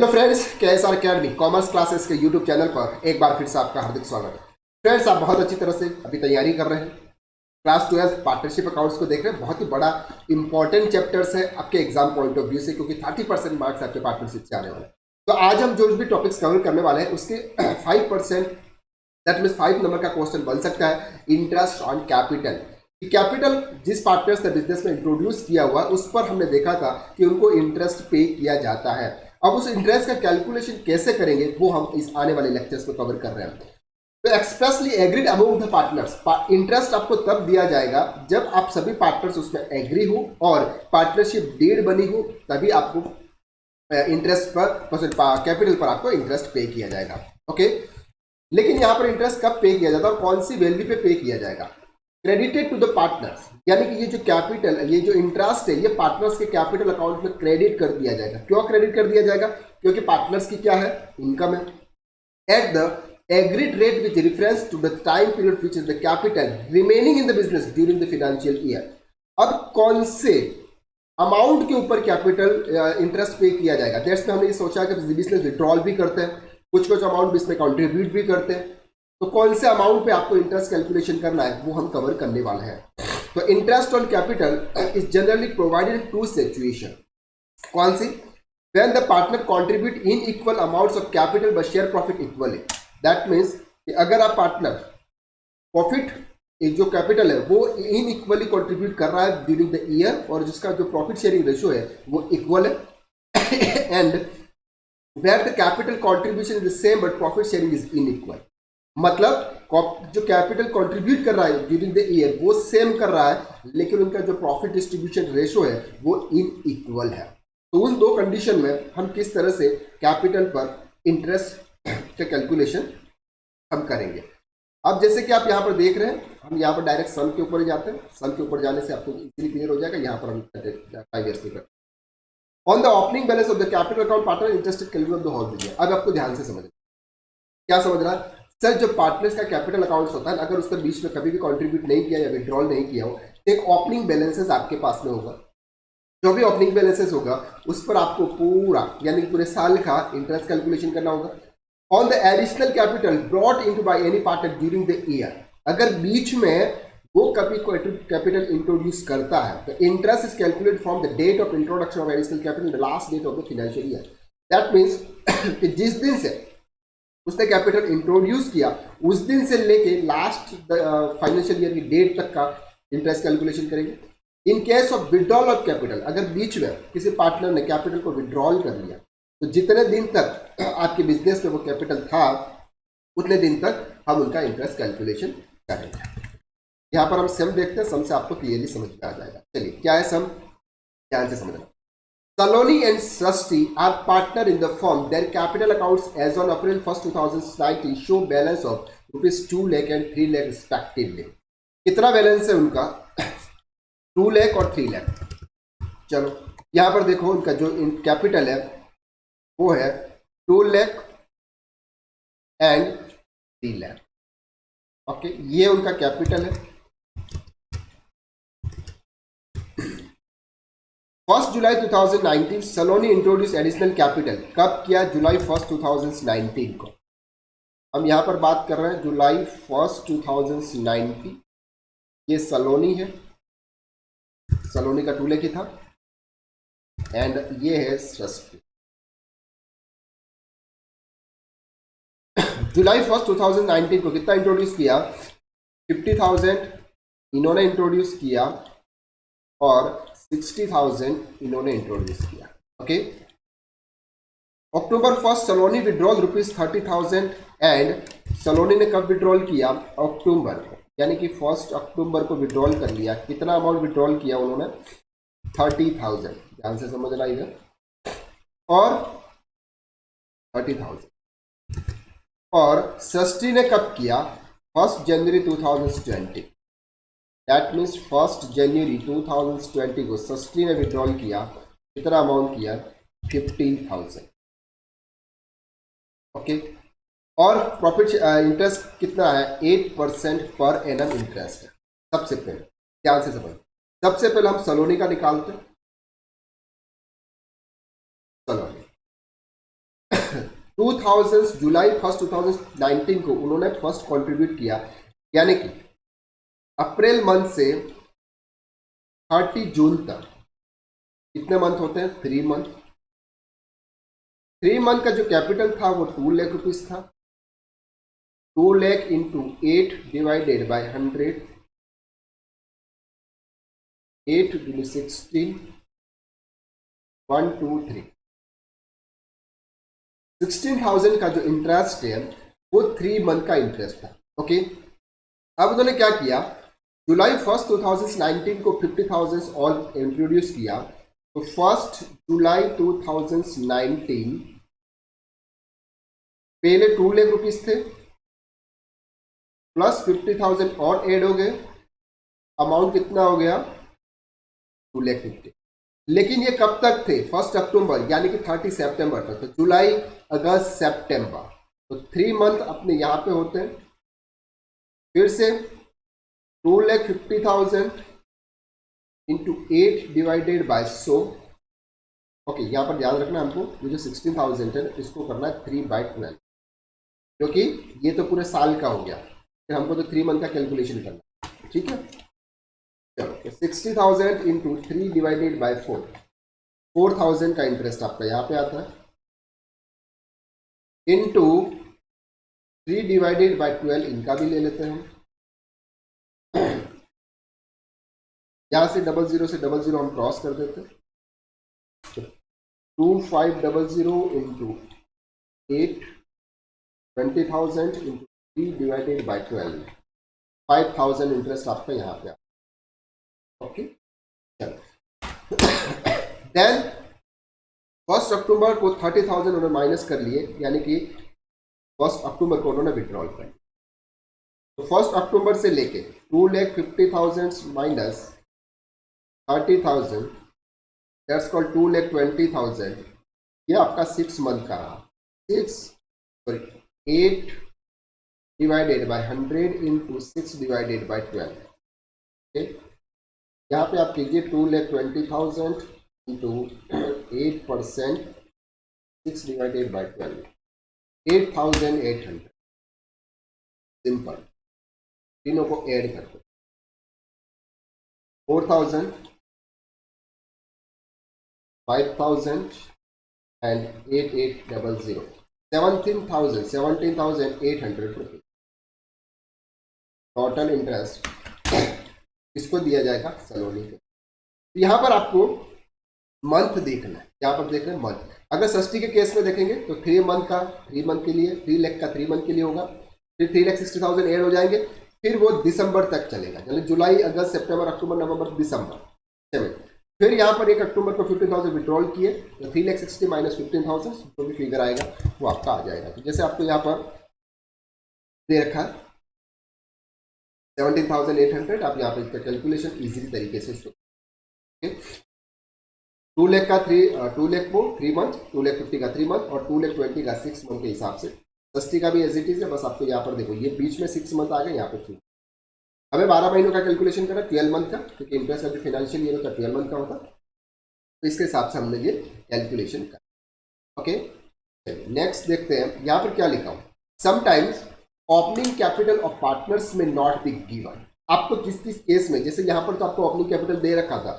Hello friends, KSR academy commerce classes के YouTube channel पर एक बार फिर से आपका हार्दिक स्वागत है। फ्रेंड्स, आप बहुत अच्छी तरह से अभी तैयारी कर रहे हैं। क्लास 12 पार्टनरशिप अकाउंट्स को देख रहे हैं। बहुत ही बड़ा इंपॉर्टेंट चैप्टर्स है आपके एग्जाम पॉइंट ऑफ व्यू से, क्योंकि 30% मार्क्स आपके पार्टनरशिप से आने वाले हैं। तो आज हम जो भी टॉपिक्स कवर करने वाले हैं उसके 5%, दैट मीन 5 नंबर का क्वेश्चन बन सकता है इंटरेस्ट ऑन कैपिटल। कैपिटल जिस पार्टनर्स ने बिजनेस में इंट्रोड्यूस किया हुआ उस पर हमने देखा था कि उनको इंटरेस्ट पे किया जाता है। अब उस इंटरेस्ट का कैलकुलेशन कैसे करेंगे वो हम इस आने वाले लेक्चर्स में कवर कर रहे हैं। तो expressly agreed among the partners, interest आपको तब दिया जाएगा जब आप सभी पार्टनर्स उसमें एग्री हो और पार्टनरशिप डीड बनी हो, तभी आपको इंटरेस्ट पर कैपिटल पर आपको इंटरेस्ट पे किया जाएगा। ओके, लेकिन यहाँ पर इंटरेस्ट कब पे किया जाता है और कौन सी वैल्यू पे किया जाएगा? क्रेडिटेड टू द पार्टनर्स, यानी कि ये जो कैपिटल, ये जो इंटरेस्ट है, ये पार्टनर्स के कैपिटल अकाउंट में क्रेडिट कर दिया जाएगा। क्यों क्रेडिट कर दिया जाएगा? क्योंकि पार्टनर्स की क्या है, इनकम है। At the agreed rate which reference to the time period which is the capital remaining in the business during the financial year. अब कौन से अमाउंट के ऊपर कैपिटल इंटरेस्ट पे किया जाएगा? दैट्स में हमने ये सोचा कि बिजनेस विड्रॉल भी करते हैं, कुछ अमाउंट इसमें कॉन्ट्रीब्यूट भी करते हैं। तो कौन से अमाउंट पे आपको इंटरेस्ट कैलकुलेशन करना है वो हम कवर करने वाले हैं। तो interest on capital is generally provided in two situation. कौन सी? When the partner contribute in equal amounts of capital but share profit equally. That means कि अगर आप पार्टनर प्रॉफिट, जो कैपिटल है वो इन इक्वली कंट्रीब्यूट कर रहा है ड्यूरिंग द ईयर, और जिसका जो प्रॉफिट शेयरिंग रेशियो है वो इक्वल है, and where the capital contribution is the same but profit sharing is unequal. मतलब जो कैपिटल कंट्रीब्यूट कर रहा है ड्यूरिंग द ईयर वो सेम कर रहा है, लेकिन उनका जो प्रॉफिट डिस्ट्रीब्यूशन रेशो है वो इनइक्वल है। तो उन दो कंडीशन में हम किस तरह से कैपिटल पर इंटरेस्ट का कैलकुलेशन हम करेंगे। अब जैसे कि आप यहाँ पर देख रहे हैं, हम यहाँ पर डायरेक्ट सम के ऊपर जाते हैं। सम के ऊपर जाने से आपको इजीली क्लियर हो जाएगा। यहाँ पर हम 5 ईयर्स पे on the opening balance of the capital account partner interested calculate of the whole business. अब आपको ध्यान से समझना, क्या समझ रहा है सर? जो पार्टनर्स का कैपिटल अकाउंट्स होता है, अगर उसके बीच में कभी भी कंट्रीब्यूट नहीं किया या विड्रॉल नहीं किया हो, एक ओपनिंग बैलेंसेस आपके पास में होगा। जो भी ओपनिंग बैलेंसेस होगा उस पर आपको पूरा, यानी पूरे साल का इंटरेस्ट कैलकुलेशन करना होगा। On the additional capital brought into by any partner during the year, अगर बीच में वो कभी कैपिटल इंट्रोड्यूस करता है तो interest is calculate from the date of introduction of additional capital the last date of the financial year. That means कि जिस दिन से उसने कैपिटल इंट्रोड्यूस किया उस दिन से लेके लास्ट फाइनेंशियल ईयर की डेट तक का इंटरेस्ट कैलकुलेशन करेंगे। In case of withdrawal of capital, अगर बीच में किसी पार्टनर ने कैपिटल को विड्रॉल कर लिया तो जितने दिन तक आपके बिजनेस में वो कैपिटल था उतने दिन तक हम उनका इंटरेस्ट कैलकुलेशन करेंगे। यहाँ पर हम सम देखते हैं, सम से आपको क्लियरली समझ में आ जाएगा। चलिए, क्या है सम, ध्यान से समझना। Saloni and Srishti are partner in the firm. Their capital accounts as on April 1st, 2019 show balance of rupees 2 lakh and 3 lakh respectively. कितना बैलेंस है उनका? 2 लाख और 3 लाख। चलो यहाँ पर देखो, उनका जो कैपिटल है वो है 2 लाख एंड 3 लाख। ओके, ये उनका कैपिटल है। 1 जुलाई 2019 सलोनी इंट्रोड्यूस एडिशनल कैपिटल। कब किया? जुलाई 1, 2019 को। हम यहाँ पर बात कर रहे हैं जुलाई 1, 2019। ये सलोनी है, सलोनी का 2 लाख ही था, एंड ये है सृष्टि। जुलाई 1, 2019 को कितना इंट्रोड्यूस किया? 50,000 इन्होंने इंट्रोड्यूस किया और 60,000 इन्होंने इंट्रोड्यूस किया। Okay, October 1 Saloni withdrawal rupees 30,000, and Saloni ने कब विड्रॉल किया? अक्टूबर को, यानी कि 1 अक्टूबर को विड्रॉल कर लिया। कितना अमाउंट विड्रॉल किया उन्होंने? 30,000। ध्यान से समझना इधर, और 30,000। और सृष्टि ने कब किया? 1 जनवरी 2020। दैट मीन्स 1 जनवरी 2020 को सृष्टि ने विड्रॉल किया। कितना अमाउंट किया? 15,000। ओके, और प्रॉफिट इंटरेस्ट कितना है? 8% पर एनम इंटरेस्ट है। सबसे पहले ध्यान से समझ, सबसे पहले हम सलोनी का निकालते हैं। सलोनी 2000 जुलाई 1 2019 को उन्होंने फर्स्ट कंट्रीब्यूट किया, यानी कि अप्रैल मंथ से 30 जून तक कितने मंथ होते हैं? 3 मंथ। 3 मंथ का जो कैपिटल था वो 2 लाख रुपीज था। 2 lakh into 8 divided by 100, 8 into 16, 1 2 3, 16,000 का जो इंटरेस्ट है वो 3 मंथ का इंटरेस्ट था। ओके, अब उन्होंने क्या किया, जुलाई 1 2019 को 50,000 और इंट्रोड्यूस किया। तो 1 जुलाई 2019 पहले 2 लाख रुपीस थे, प्लस 50,000 और ऐड हो गए, अमाउंट कितना हो गया? 2 लाख 50। लेकिन ये कब तक थे? 1 अक्टूबर यानी कि 30 सितंबर तक। तो जुलाई, अगस्त, सितंबर, तो 3 मंथ अपने यहाँ पे होते हैं। फिर से 2,50,000 इंटू 8 डिवाइडेड बाय 100। ओके, यहाँ पर ध्यान रखना हमको, ये जो 16,000 है इसको करना है 3/12, क्योंकि ये तो पूरे साल का हो गया, फिर हमको तो 3 मंथ का कैलकुलेशन करना है। ठीक है, चलो 60,000 इंटू 3 डिवाइडेड बाय 4, 4,000 का इंटरेस्ट आपका यहाँ पे आता है, इंटू 3 डिवाइडेड बाय 12, इनका भी ले लेते हैं हम। यहां से 00 से 00 हम क्रॉस कर देते हैं, तो 2500 into 8, 20,000 into 3 divided by 12, 5,000 interest आपका यहाँ पे। ओके, चलो देन 1 अक्टूबर को 30,000 उन्होंने माइनस कर लिए, यानी कि 1 अक्टूबर को उन्होंने विड्रॉल कर लिया। तो 1 अक्टूबर से लेके 2,50,000 माइनस 30,000, दैट्स कॉल्ड 2,20,000। ये आपका 6 मंथ का रहा। 8 divided by 100 into 6 divided by 12। Okay, यहाँ पे आप कीजिए 2,20,000 इंटू 8%, 6 डिवाइडेड बाय 12, 8,800। सिंपल, तीनों को ऐड करते, 4,000, 5,000 and 8,800, 17,800 रुपये टोटल इंटरेस्ट इसको दिया जाएगा सलोनी को। तो यहाँ पर आपको मंथ देखना है, यहाँ पर देख रहे हैं मंथ। अगर षष्ठी के केस में देखेंगे तो 3 मंथ का 3 मंथ के लिए, 3 लाख का 3 मंथ के लिए होगा, फिर 3,60,000 ऐड हो जाएंगे, फिर वो दिसंबर तक चलेगा, यानी जुलाई, अगस्त, सितंबर, अक्टूबर, नवंबर, दिसंबर, चलिए। फिर यहाँ पर 1 अक्टूबर को 15,000 विड्रॉल किए, तो 3,60,000 माइनस 15,000 जो भी फिगर आएगा वो आपका आ जाएगा। तो जैसे आपको यहाँ पर दे रखा है 17,800, आप यहाँ पर इसका कैलकुलेशन इजीली तरीके से शो। 2 लाख का 2 लाख को 3 मंथ, 2,50,000 का 3 मंथ और 2,20,000 का 6 मंथ के हिसाब से। षष्ठी का भी एज इट इज है, बस आपको यहाँ पर देखो ये बीच में 6 मंथ आ गए, यहाँ पर 3। हमें 12 महीनों का कैलकुलेशन करना, 12 मंथ का, क्योंकि इंटरेस्ट का जो फाइनेंशियल ईयर होता है 12 मंथ का होता, तो इसके हिसाब से हमने ये कैलकुलेशन करा। ओके, चलिए नेक्स्ट देखते हैं, यहाँ पर क्या लिखा हूँ, sometimes opening capital of partners में नॉट बी गिवन। आपको किस किस केस में, जैसे यहाँ पर तो आपको ओपनिंग कैपिटल दे रखा था,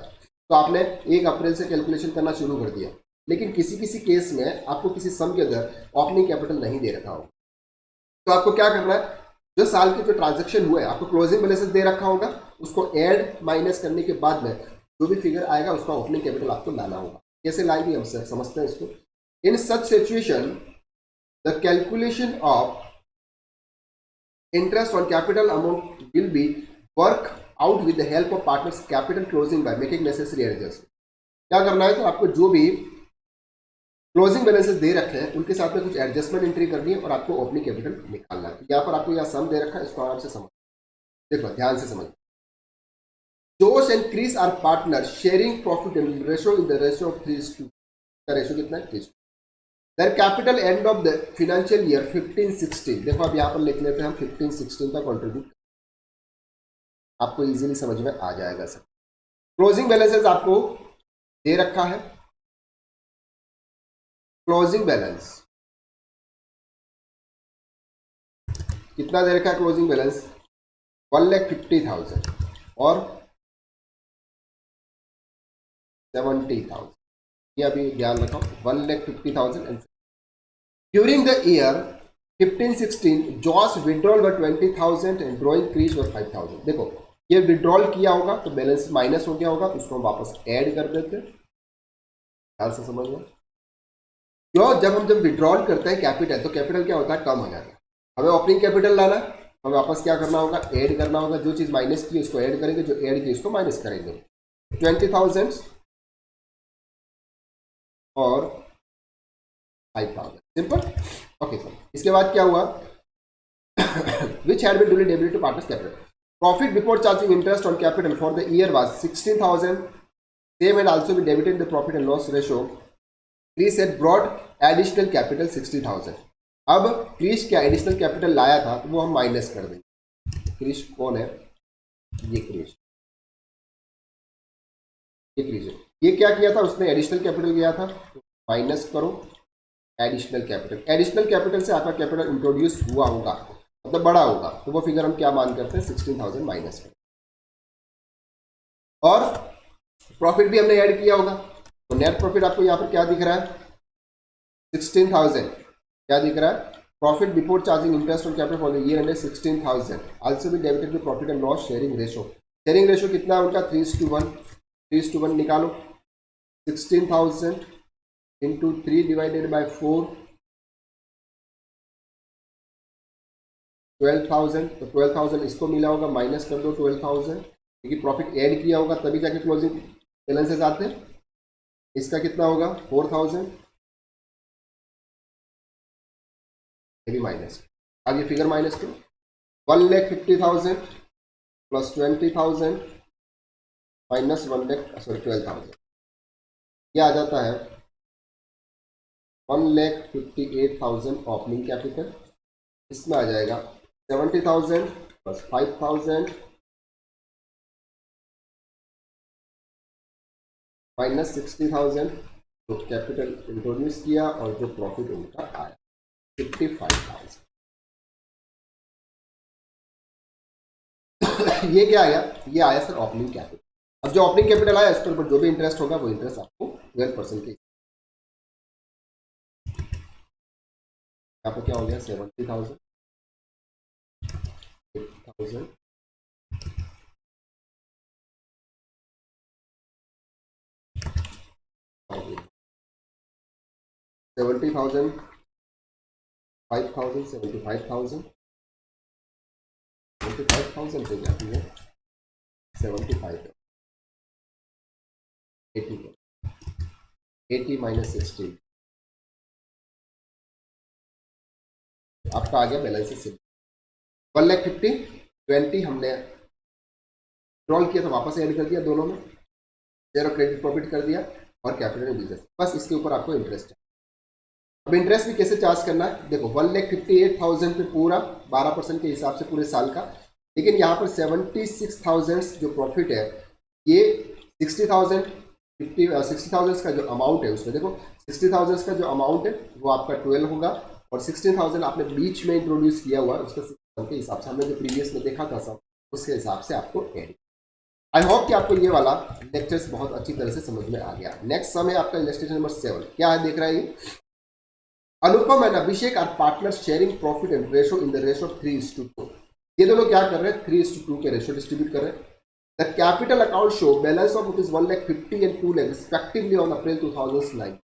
तो आपने 1 अप्रैल से कैलकुलेशन करना शुरू कर दिया, लेकिन किसी किसी केस में आपको किसी सम के अंदर ओपनिंग कैपिटल नहीं दे रखा होगा, तो आपको क्या करना है, जो साल के जो ट्रांजैक्शन हुए आपको क्लोजिंग बैलेंसेस दे रखा होगा, उसको ऐड माइनस करने के बाद में जो भी फिगर आएगा उसका ओपनिंग कैपिटल आपको लाना होगा। कैसे लाएंगे हम सर समझते हैं इसको। In such situation the calculation of interest on capital amount will be work out with the help of partners capital closing by making necessary adjustment. क्या करना है, तो आपको जो भी क्लोजिंग बैलेंसेस दे रखे हैं उनके साथ में कुछ एडजस्टमेंट एंट्री करनी है और आपको ओपनिंग कैपिटल निकालना है। यहाँ पर आपको यहाँ सम दे रखा है, इसको आराम से समझ, देखो ध्यान से समझ। Josh and Chris are partner sharing profit in ratio in the ratio of 3:2 का रेशियो कितना है 3:2। Their capital end of the financial year 15-16, देखो अब यहाँ पर लिख लेते हैं हम 15-16 का कॉन्ट्रीब्यूट, आपको इजीली समझ में आ जाएगा सर। क्लोजिंग बैलेंसेस आपको दे रखा है, क्लोजिंग बैलेंस कितना दे रखा है क्लोजिंग बैलेंस 1,50,000 और 70,000, ये अभी ध्यान रखो 1,50,000 and during the year 15-16 Josh's withdrawal व 20,000 एंड ड्रॉइंग क्रीज व 5,000। देखो ये विड्रॉल किया होगा तो बैलेंस माइनस हो गया होगा, उसको हम वापस ऐड कर देते हैं, ख्याल से समझ लो। क्यों, जब विड्रॉल करते हैं कैपिटल तो कैपिटल क्या होता है, कम हो जाता है। हमें ओपनिंग कैपिटल लाना है, हमें वापस क्या करना होगा, ऐड करना होगा। जो चीज माइनस की उसको ऐड करेंगे, जो ऐड की उसको माइनस करेंगे। 20,000 और 5,000, सिंपल। ओके सर, इसके बाद क्या हुआ, which had been duly debited to partners capital. Profit before charging interest on capital for the year was 16,000. Same had also been debited in the profit and loss ratio. Chris had brought additional capital 60,000. अब Chris क्या additional capital लाया था तो वो हम minus कर देंगे। Chris कौन है, ये क्रिस, ये क्रिस है। ये क्या किया था, उसने एडिशनल कैपिटल किया था, माइनस करो एडिशनल कैपिटल। एडिशनल कैपिटल से आपका कैपिटल इंट्रोड्यूस हुआ होगा, मतलब बड़ा होगा, तो वो फिगर हम क्या मान करते हैं 16,000 माइनस कर। और प्रॉफिट भी हमने ऐड किया होगा, तो नेट प्रॉफिट आपको यहाँ पर क्या दिख रहा है 16,000, क्या दिख रहा है, profit before charging interest on capital for the year and 16,000 also भी debited with profit and loss sharing ratio. Sharing ratio कितना है उनका 3:1, 3:1 निकालो। 16,000 इंटू 3 डिवाइडेड बाय 4, 12,000, तो 12,000 इसको मिला होगा, माइनस कर दो 12,000, क्योंकि प्रॉफिट ऐड किया होगा तभी जाके क्लोजिंग बैलेंसेस आते हैं। इसका कितना होगा 4,000, ये भी माइनस, अब ये फिगर माइनस करो 1,50,000 प्लस 20,000 माइनस 12,000, ये आ जाता है 1,58,000 ओपनिंग कैपिटल। इसमें आ जाएगा 70,000 प्लस 5,000 माइनस 60,000, तो कैपिटल इंट्रोड्यूस किया और जो प्रॉफिट उनका आया 55,000। ये क्या आया, ये आया सर ओपनिंग कैपिटल। अब जो ओपनिंग कैपिटल आया इसके ऊपर जो भी इंटरेस्ट होगा वो इंटरेस्ट आपको 12% के, यहाँ पर क्या हो गया 70,000, 8,000, 70,000, 5,000, 75,000, 75,000 से जाती है 75, 80 माइनस 16, आपका आ गया बैलेंस से 1,50,000, 20 हमने रोल किया था वापस ऐड कर दिया, दोनों में जेरो क्रेडिट प्रॉफिट कर दिया और कैपिटल बिजनेस, बस इसके ऊपर आपको इंटरेस्ट है। अब इंटरेस्ट भी कैसे चार्ज करना है, देखो 1,58,000 पे पूरा 12% के हिसाब से पूरे साल का, लेकिन यहाँ पर 76,000 जो प्रॉफिट है ये 60,000 का जो अमाउंट है उसमें देखो 60,000 का जो अमाउंट है वो आपका 12 होगा और 16,000 आपने बीच में इंट्रोड्यूस किया हुआ उसका 6,000 के हिसाब से हमने जो प्रीवियस में देखा था सब उसके हिसाब से आपको ऐड। आई होप कि आपको ये वाला लेक्चर्स बहुत अच्छी तरह से समझ में आ गया। नेक्स्ट सम है आपका इलस्ट्रेशन नंबर 7, क्या है देख रहा है ये, Anupam and Abhishek are partner sharing profit and ratio in the ratio 3:2। ये दोनों क्या कर रहे हैं 3:2 के रेशो डिस्ट्रीब्यूट कर रहे हैं। The capital account show balance of rupees 1,50,000 and 2 lakh respectively on April 2009।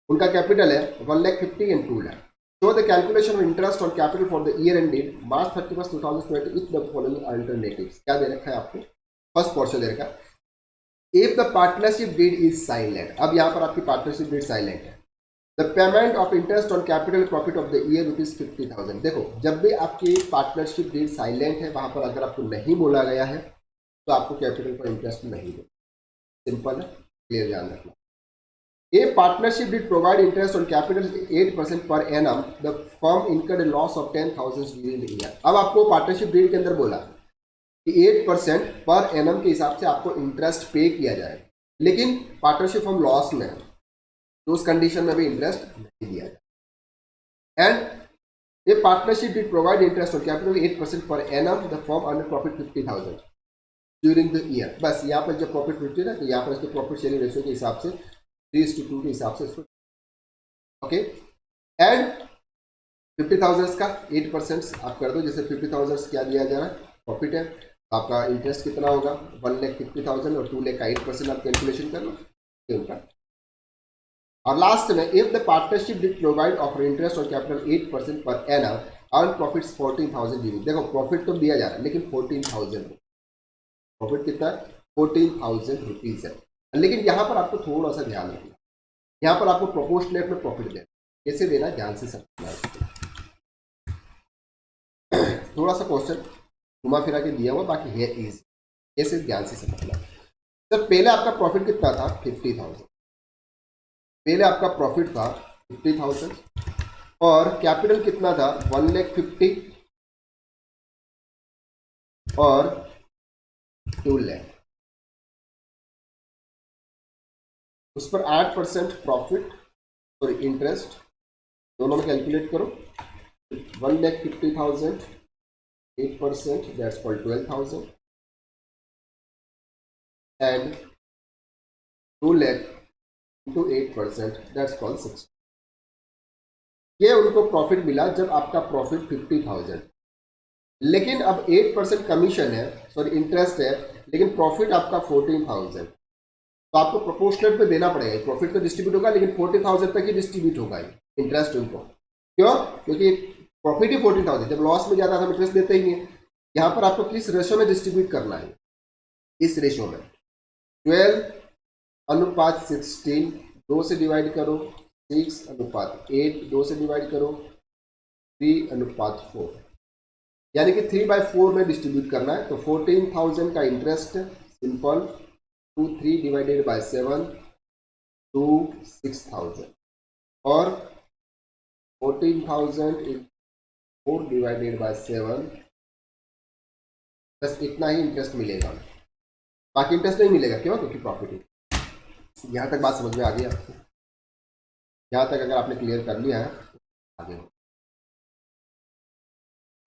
उनका कैपिटल है 1,50,000 and 2 lakh. Show the calculation of interest on capital for the year ended March 31, 2020 with the following alternatives. क्या दे रखा है आपको, first portion दे रखा है if the partnership deed is silent. अब यहाँ पर आपकी पार्टनरशिप डीड साइलेंट है। The payment of interest on capital profit of the year rupees 50,000। देखो जब भी आपकी पार्टनरशिप डीड साइलेंट है वहां पर अगर आपको नहीं बोला गया है तो आपको कैपिटल पर इंटरेस्ट नहीं दो, सिंपल है, क्लियर ध्यान रखना। ए partnership did provide interest on capital 8% per annum, the firm incurred a loss of 10,000 during the year। अब आपको पार्टनरशिप डील के अंदर बोला कि 8% पर एनम के हिसाब से आपको इंटरेस्ट पे किया जाए, लेकिन पार्टनरशिप फर्म लॉस में है तो उस कंडीशन में भी इंटरेस्ट नहीं दिया जाए। And A partnership did provide interest on capital 8% per annum. The firm earned profit 50,000 during the year. बस यहाँ पर जब प्रॉफिट 50 है तो यहाँ पर इसके प्रॉफिट शेयरिंग रेशियो के हिसाब से 3:2 के हिसाब से इसको ओके एंड 50,000 का 8% आप कर दो, जैसे 50,000 क्या दिया जा रहा है प्रॉफिट है, तो आपका इंटरेस्ट कितना होगा 1,50,000 और 2 लाख का 8% आप कैलकुलेशन कर लो उनका। और लास्ट में if the partnership did provide offer interest और capital 8% per annum earn profits 14,000 unit. देखो प्रॉफिट तो दिया जा रहा है लेकिन 14,000 प्रॉफिट कितना है 14,000 रुपीज है। लेकिन यहाँ पर आपको थोड़ा सा ध्यान रखना, यहाँ पर आपको प्रोपोर्शनेट में प्रॉफिट देना, कैसे देना ध्यान से समझना। थोड़ा सा क्वेश्चन घुमा फिरा के दिया हुआ, बाकी है इजी, कैसे ध्यान से समझना। सर पहले आपका प्रॉफिट कितना था 50,000, पहले आपका प्रॉफिट था 50,000 और कैपिटल कितना था 1,50,000 और 2 लाख, उस पर 8% प्रॉफिट और इंटरेस्ट दोनों में कैलकुलेट करो। 1,50,000 8% that's called 12,000 and 2 lakh into 8% that's called 6। ये उनको प्रॉफिट मिला जब आपका प्रॉफिट 50,000, लेकिन अब 8% कमीशन है सॉरी इंटरेस्ट है, लेकिन प्रॉफिट आपका 14,000, तो आपको प्रोपोर्शनल पे देना पड़ेगा। प्रॉफिट तो डिस्ट्रीब्यूट होगा लेकिन 40,000 तक ही डिस्ट्रीब्यूट होगा इंटरेस्ट उनको, क्यों? क्योंकि प्रॉफिट ही 14,000, जब लॉस में जाता है तो इंटरेस्ट देते ही नहीं है। यहाँ पर आपको किस रेशो में डिस्ट्रीब्यूट करना है, इस रेशो में 12:16 2 से डिवाइड करो, 6:8 2 से डिवाइड करो, 3:4 यानी कि 3/4 में डिस्ट्रीब्यूट करना है। तो 14,000 का interest simple 2 3 divided by 7 to 6,000 और 14,000 इन 4 डिवाइडेड बाय 7, बस इतना ही इंटरेस्ट मिलेगा, बाकी इंटरेस्ट नहीं मिलेगा। क्यों? क्योंकि प्रॉफिट है। यहाँ तक बात समझ में आ गई आपको? यहाँ तक अगर आपने क्लियर कर लिया है आगे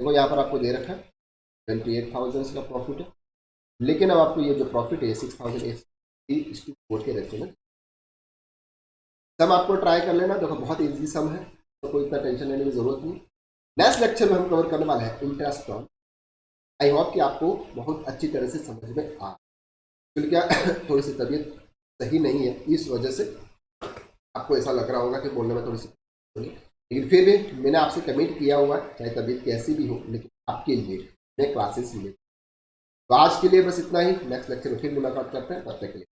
देखो, यहाँ पर आपको दे रखा है 28,000 का प्रॉफिट है, लेकिन अब आपको ये जो प्रॉफिट है 6,000 के रेशो में सम आपको ट्राई कर लेना। देखो बहुत इजी सम है, तो कोई इतना टेंशन लेने की जरूरत नहीं। नेक्स्ट लेक्चर में हम कवर करने वाले हैं इंटरेस्ट ऑन। आई होप कि आपको बहुत अच्छी तरह से समझ में आ, क्योंकि क्या थोड़ी सी तबीयत सही नहीं है, इस वजह से आपको ऐसा लग रहा होगा कि बोलने में थोड़ी सी, लेकिन फिर भी मैंने आपसे कमिट किया हुआ है, चाहे तबीयत कैसी भी हो, लेकिन आपके लिए मैं क्लासेस ले। तो आज के लिए बस इतना ही, नेक्स्ट लेक्चर में फिर मुलाकात करते हैं, तब तक के लिए।